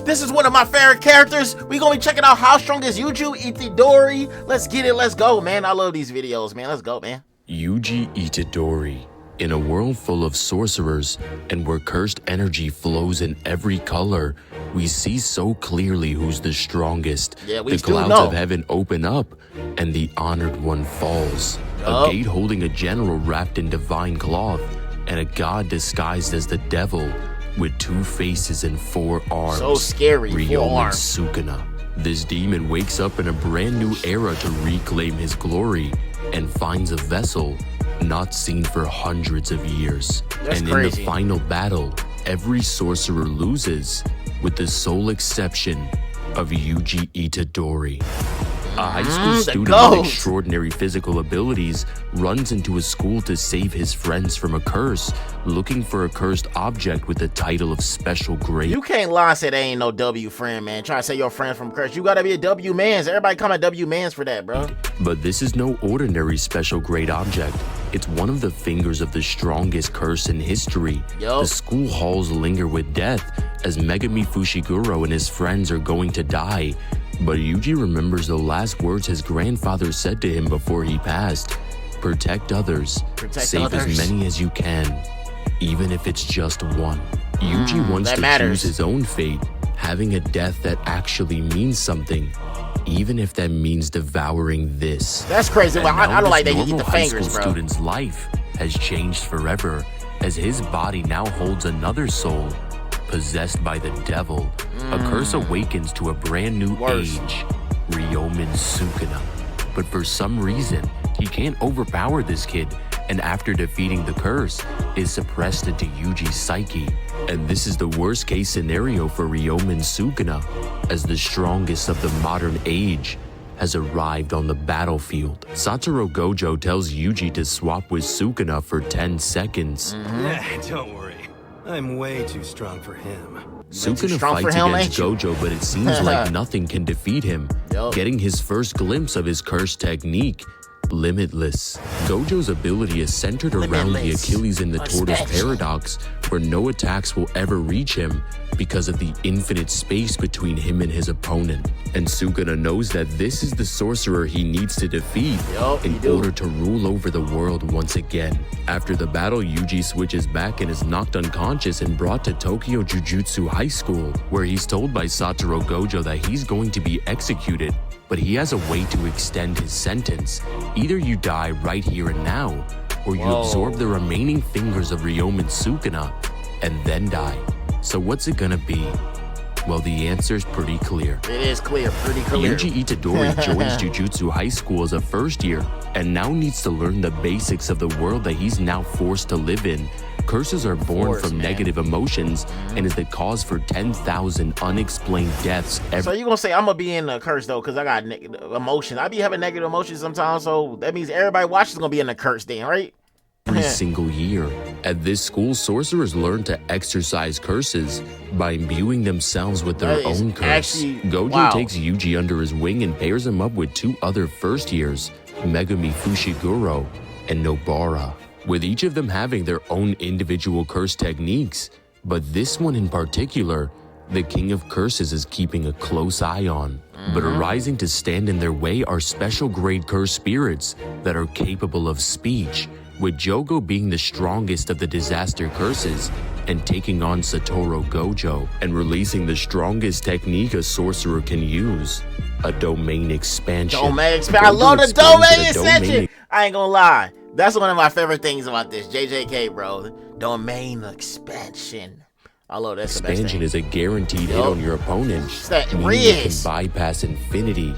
This is one of my favorite characters. We gonna be checking out how strong is Yuji Itadori. Let's get it. Let's go, man. I love these videos, man. Let's go, man. Yuji Itadori. In a world full of sorcerers and where cursed energy flows in every color, we see so clearly who's the strongest. Yeah, we the clouds of heaven open up and the honored one falls. A gate holding a general wrapped in divine cloth and a god disguised as the devil with 2 faces and 4 arms. So scary, 4 arms. Sukuna. This demon wakes up in a brand new era to reclaim his glory and finds a vessel not seen for hundreds of years. That's and crazy. In the final battle, every sorcerer loses, with the sole exception of Yuji Itadori. A high school student with extraordinary physical abilities runs into a school to save his friends from a curse, looking for a cursed object with the title of Special Grade. You can't lie and say they ain't no W friend, man. Try to say your friend from curse. You gotta be a W mans. Everybody come at W mans for that, bro. But this is no ordinary Special Grade object. It's one of the fingers of the strongest curse in history. The school halls linger with death as Megami Fushiguro and his friends are going to die. But Yuji remembers the last words his grandfather said to him before he passed. Protect others. Save as many as you can, even if it's just one. Yuji wants to choose his own fate, having a death that actually means something, even if that means devouring this. That's crazy. Well, I don't like that he eat the high fingers, school bro. Student's life has changed forever as his body now holds another soul, possessed by the devil. A curse awakens to a brand new age, Ryomen Sukuna. But for some reason, he can't overpower this kid, and after defeating the curse, is suppressed into Yuji's psyche. And this is the worst case scenario for Ryomen Sukuna, as the strongest of the modern age has arrived on the battlefield. Satoru Gojo tells Yuji to swap with Sukuna for 10 seconds. Don't worry, I'm way too strong for him. Sukuna fights against Gojo, but it seems like nothing can defeat him, getting his first glimpse of his cursed technique, Limitless. Gojo's ability is centered around the Achilles and the Tortoise paradox, where no attacks will ever reach him because of the infinite space between him and his opponent. And Sukuna knows that this is the sorcerer he needs to defeat in order to rule over the world once again. After the battle, Yuji switches back and is knocked unconscious and brought to Tokyo Jujutsu High School, where he's told by Satoru Gojo that he's going to be executed. But he has a way to extend his sentence. Either you die right here and now, or you absorb the remaining fingers of Ryomen Sukuna and then die. So what's it gonna be? Well, the answer's pretty clear. It is clear, pretty clear. Yuji Itadori joins Jujutsu High School as a first year and now needs to learn the basics of the world that he's now forced to live in. Curses are born from negative emotions and is the cause for 10,000 unexplained deaths every. So you gonna say I'm gonna be in the curse though, because I got emotions. I be having negative emotions sometimes, so that means everybody watching is gonna be in the curse then, right? Every single year. At this school, sorcerers learn to exercise curses by imbuing themselves with their own curse. Gojo takes Yuji under his wing and pairs him up with 2 other first years, Megami Fushiguro and Nobara, with each of them having their own individual curse techniques. But this one in particular, the King of Curses is keeping a close eye on. But arising to stand in their way are special grade curse spirits that are capable of speech, with Jogo being the strongest of the disaster curses and taking on Satoru Gojo and releasing the strongest technique a sorcerer can use, a domain expansion. I love the domain expansion. I ain't gonna lie. That's one of my favorite things about this. JJK, bro. Domain expansion. I love that. Expansion is a guaranteed hit on your opponent, meaning you can bypass infinity.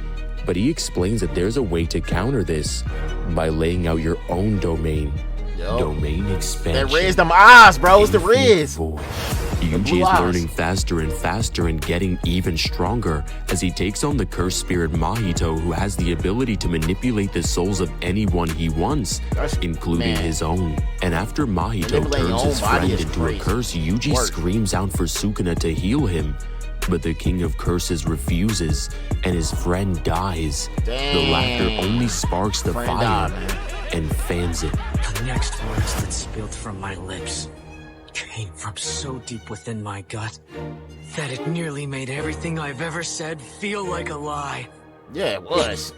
But he explains that there's a way to counter this by laying out your own domain. Domain expansion. That raised them eyes, bro. It's the Riz. Yuji is learning faster and faster and getting even stronger as he takes on the cursed spirit Mahito, who has the ability to manipulate the souls of anyone he wants, including his own. And after Mahito turns his friend into a curse, Yuji screams out for Sukuna to heal him. But the King of Curses refuses, and his friend dies. The laughter only sparks the fire and fans it. The next words that spilled from my lips came from so deep within my gut that it nearly made everything I've ever said feel like a lie. Yeah, it was.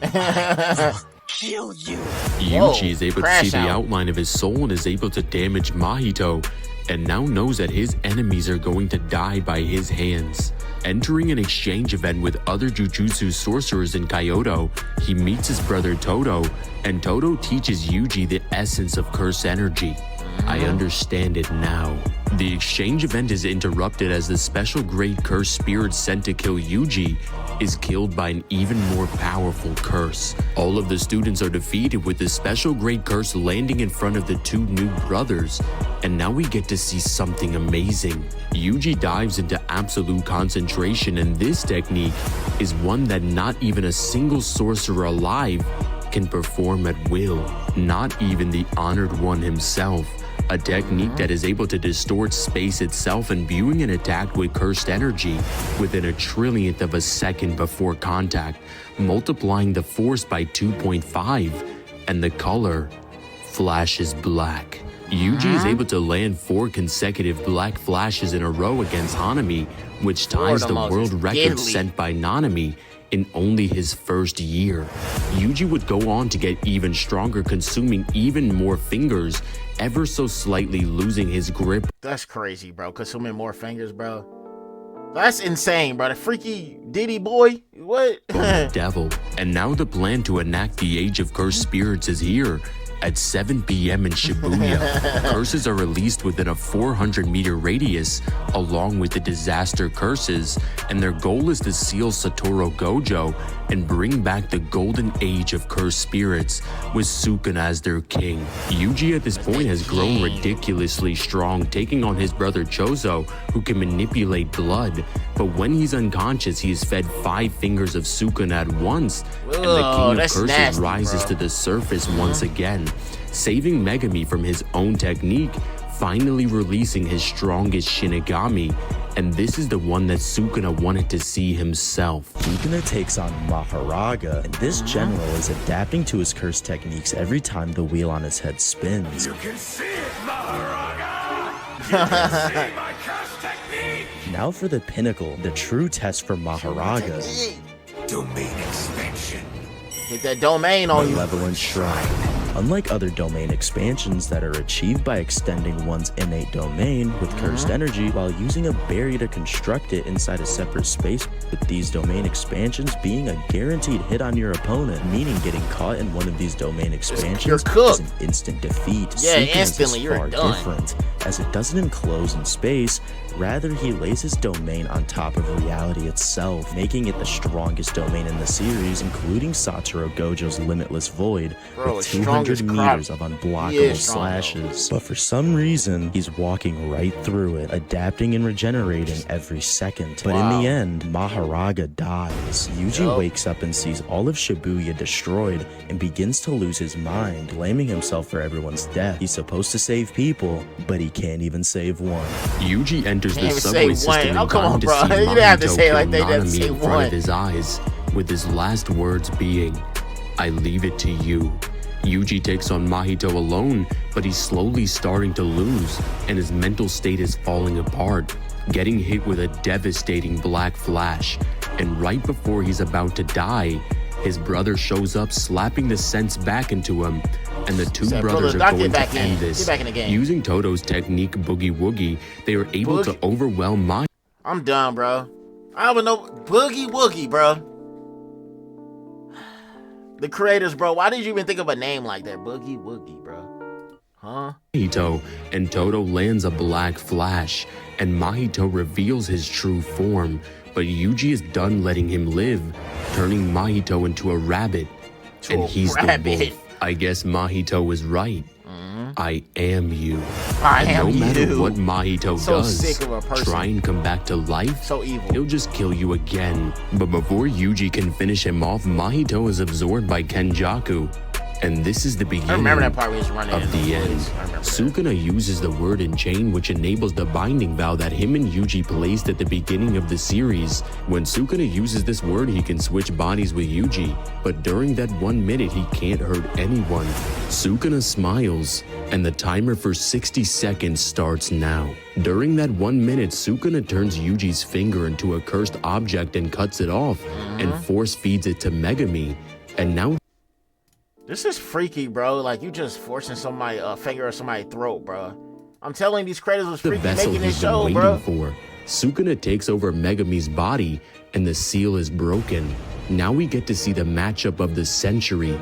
Kill you. Yuji is able to see the outline of his soul and is able to damage Mahito, and now knows that his enemies are going to die by his hands. Entering an exchange event with other Jujutsu sorcerers in Kyoto, he meets his brother Todo, and Todo teaches Yuji the essence of curse energy. I understand it now. The exchange event is interrupted as the special grade curse spirit sent to kill Yuji is killed by an even more powerful curse. All of the students are defeated with the special grade curse landing in front of the two new brothers, and now we get to see something amazing. Yuji dives into absolute concentration, and this technique is one that not even a single sorcerer alive can perform at will, not even the honored one himself. A technique that is able to distort space itself, imbuing an attack with cursed energy within a trillionth of a second before contact, multiplying the force by 2.5, and the color flashes black. Yuji is able to land 4 consecutive black flashes in a row against Hanami, which ties the world record set by Nanami in only his first year. Yuji would go on to get even stronger, consuming even more fingers, ever so slightly losing his grip. That's crazy, bro. Consuming more fingers, bro. That's insane, bro. The freaky Diddy boy. What? Devil. And now the plan to enact the Age of Cursed Spirits is here. At 7 p.m. in Shibuya, curses are released within a 400-meter radius, along with the disaster curses, and their goal is to seal Satoru Gojo and bring back the golden age of cursed spirits, with Sukuna as their king. Yuji at this point has grown ridiculously strong, taking on his brother Chozo, who can manipulate blood, but when he's unconscious, he is fed 5 fingers of Sukuna at once, and the king of curses nasty, rises to the surface once again, saving Megami from his own technique, finally releasing his strongest Shinigami, and this is the one that Sukuna wanted to see himself. Sukuna takes on Maharaga, and this general is adapting to his curse techniques every time the wheel on his head spins. You can see it, Maharaga! You can see my curse technique! Now for the pinnacle, the true test for Maharaga. Domain expansion. Get that domain on you. Malevolent Shrine. Unlike other domain expansions that are achieved by extending one's innate domain with cursed energy while using a berry to construct it inside a separate space, with these domain expansions being a guaranteed hit on your opponent, meaning getting caught in one of these domain expansions is an instant defeat. Yeah, Sequence instantly, is you're far done. different, as it doesn't enclose in space. Rather, he lays his domain on top of reality itself, making it the strongest domain in the series, including Satoru Gojo's Limitless Void, with 200 meters of unblockable slashes. But for some reason, he's walking right through it, adapting and regenerating every second. But in the end, Maharaga dies. Yuji wakes up and sees all of Shibuya destroyed and begins to lose his mind, blaming himself for everyone's death. He's supposed to save people, but he can't even save one. Yuji enters the subway system in time to see You didn't have to Mahito say kill like they didn't say Nanami in front one. of his eyes, with his last words being, "I leave it to you." Yuji takes on Mahito alone, but he's slowly starting to lose, and his mental state is falling apart, getting hit with a devastating black flash. And right before he's about to die, his brother shows up, slapping the sense back into him, and the two brothers are going to end this. Using Todo's technique Boogie Woogie, they are able to overwhelm Mahito. I'm done, bro. I don't even know Boogie Woogie, bro. The creators, bro. Why did you even think of a name like that? Boogie Woogie, bro. Huh? Mahito, and Todo lands a black flash, and Mahito reveals his true form, but Yuji is done letting him live, turning Mahito into a rabbit. And he's the wolf. I guess Mahito was right. I am you. No matter what Mahito does, try and come back to life, so evil. He'll just kill you again. But before Yuji can finish him off, Mahito is absorbed by Kenjaku. And this is the beginning I remember that part where he's running of the end. Sukuna uses the word in chain, which enables the binding vow that him and Yuji placed at the beginning of the series. When Sukuna uses this word, he can switch bodies with Yuji, but during that 1 minute, he can't hurt anyone. Sukuna smiles, and the timer for 60 seconds starts now. During that 1 minute, Sukuna turns Yuji's finger into a cursed object and cuts it off, and force feeds it to Megami. And now this is freaky, bro. Like, you just forcing somebody finger or somebody's throat, bro. I'm telling you, these creators was freaky making this show, bro. Sukuna takes over Megami's body, and the seal is broken. Now we get to see the matchup of the century.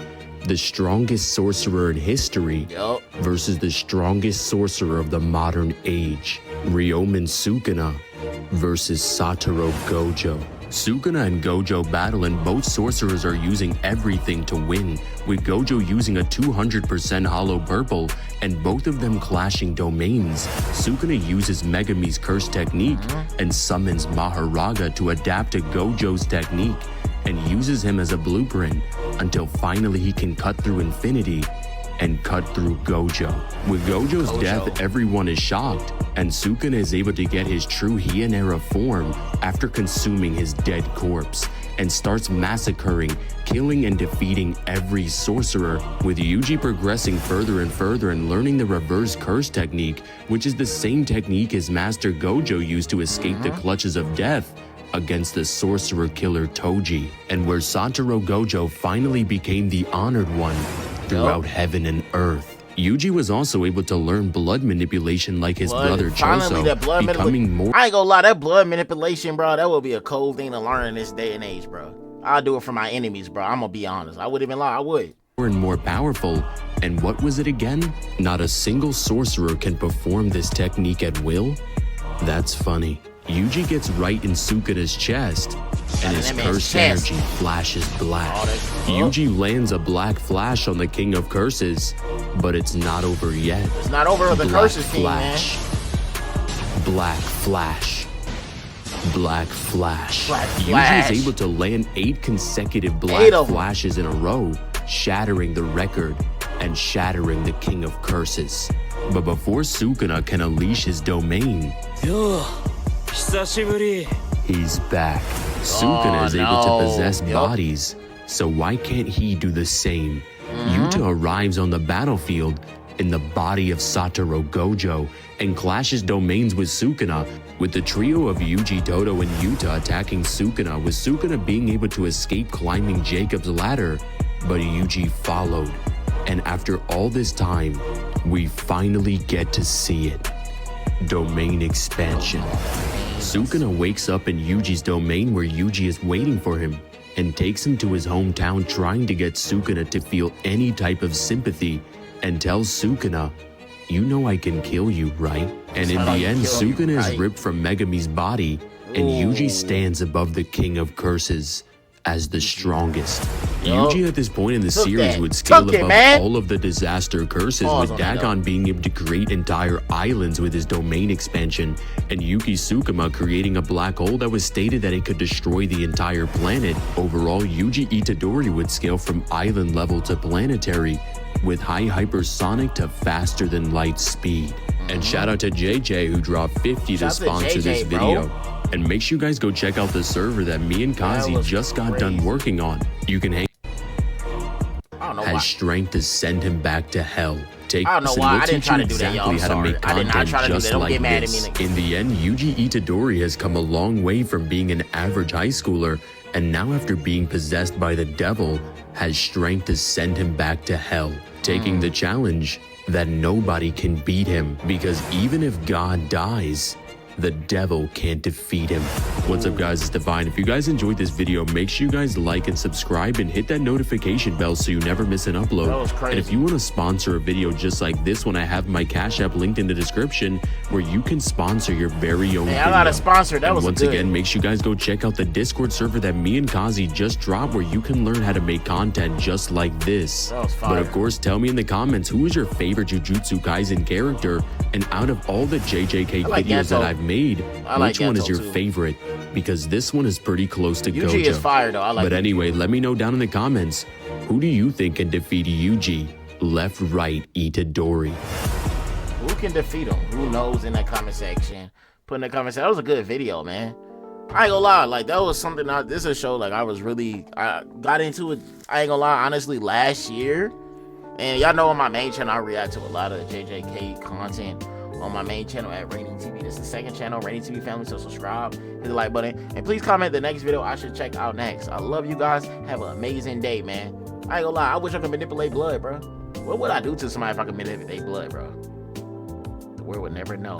The strongest sorcerer in history versus the strongest sorcerer of the modern age. Ryomen Sukuna versus Satoru Gojo. Sukuna and Gojo battle, and both sorcerers are using everything to win, with Gojo using a 200% hollow purple, and both of them clashing domains. Sukuna uses Megami's curse technique and summons Maharaga to adapt to Gojo's technique, and uses him as a blueprint until finally he can cut through infinity and cut through Gojo. With Gojo's death, everyone is shocked, and Sukuna is able to get his true Heian era form after consuming his dead corpse, and starts massacring, killing, and defeating every sorcerer, with Yuji progressing further and further and learning the reverse curse technique, which is the same technique his master Gojo used to escape the clutches of death against the sorcerer killer Toji, and where Satoru Gojo finally became the honored one throughout heaven and earth. Yuji was also able to learn blood manipulation like his brother Choso, becoming more— I ain't gonna lie, that blood manipulation, bro, that would be a cold thing to learn in this day and age, bro. I'll do it for my enemies, bro. I'm gonna be honest. I wouldn't even lie, I would. more and more powerful. And what was it again? Not a single sorcerer can perform this technique at will? That's funny. Yuji gets right in Sukuna's chest, and his cursed energy flashes black. Yuji lands a black flash on the King of Curses, but it's not over yet. It's not over with the Curses King, man. Black flash. Black flash. Yuji is able to land 8 consecutive black flashes in a row, shattering the record and shattering the King of Curses. But before Sukuna can unleash his domain, he's back. Sukuna is able to possess bodies, so why can't he do the same? Yuta arrives on the battlefield in the body of Satoru Gojo and clashes domains with Sukuna, with the trio of Yuji, Todo, and Yuta attacking Sukuna, with Sukuna being able to escape climbing Jacob's ladder, but Yuji followed. And after all this time, we finally get to see it. Domain expansion. Sukuna wakes up in Yuji's domain where Yuji is waiting for him, and takes him to his hometown, trying to get Sukuna to feel any type of sympathy, and tells Sukuna, "You know I can kill you, right?" And in the end, Sukuna is ripped from Megami's body, and Yuji stands above the King of Curses as the strongest. Yuji at this point in the series would scale above all of the disaster curses, with Dagon being able to create entire islands with his domain expansion, and Yuki Tsukuma creating a black hole that was stated that it could destroy the entire planet. Overall, Yuji Itadori would scale from island level to planetary, with high hypersonic to faster than light speed. And shout out to JJ who dropped 50 to sponsor this video. And make sure you guys go check out the server that me and Kazi just got done working on. You can hang. Has strength to send him back to hell. Take this and we'll teach you exactly how to make content just like this. In the end, Yuji Itadori has come a long way from being an average high schooler, and now after being possessed by the devil, has strength to send him back to hell, taking the challenge that nobody can beat him, because even if God dies, the devil can't defeat him. What's up, guys? It's Divine. If you guys enjoyed this video, make sure you guys like and subscribe and hit that notification bell so you never miss an upload. And if you want to sponsor a video just like this one, I have my Cash App linked in the description where you can sponsor your very own video. I got a sponsor. That and was once again, make sure you guys go check out the Discord server that me and Kazi just dropped, where you can learn how to make content just like this. But of course, tell me in the comments, who is your favorite Jujutsu Kaisen character? And out of all the JJK videos that I've made, which one is your favorite? Because this one is pretty close to Gojo. Is fire, though. But anyway, let me know down in the comments, Who do you think can defeat Yuji? Left, right, Itadori. Who can defeat him? Who knows in that comment section? Put in the comment section. That was a good video, man. I ain't gonna lie, like that was something. This is a show like I got into it. I ain't gonna lie, honestly, last year. And y'all know on my main channel, I react to a lot of JJK content on my main channel at Raining TV. This is the second channel, Raining TV family. So subscribe, hit the like button, and please comment the next video I should check out next. I love you guys. Have an amazing day, man. I ain't gonna lie, I wish I could manipulate blood, bro. What would I do to somebody if I could manipulate blood, bro? The world would never know.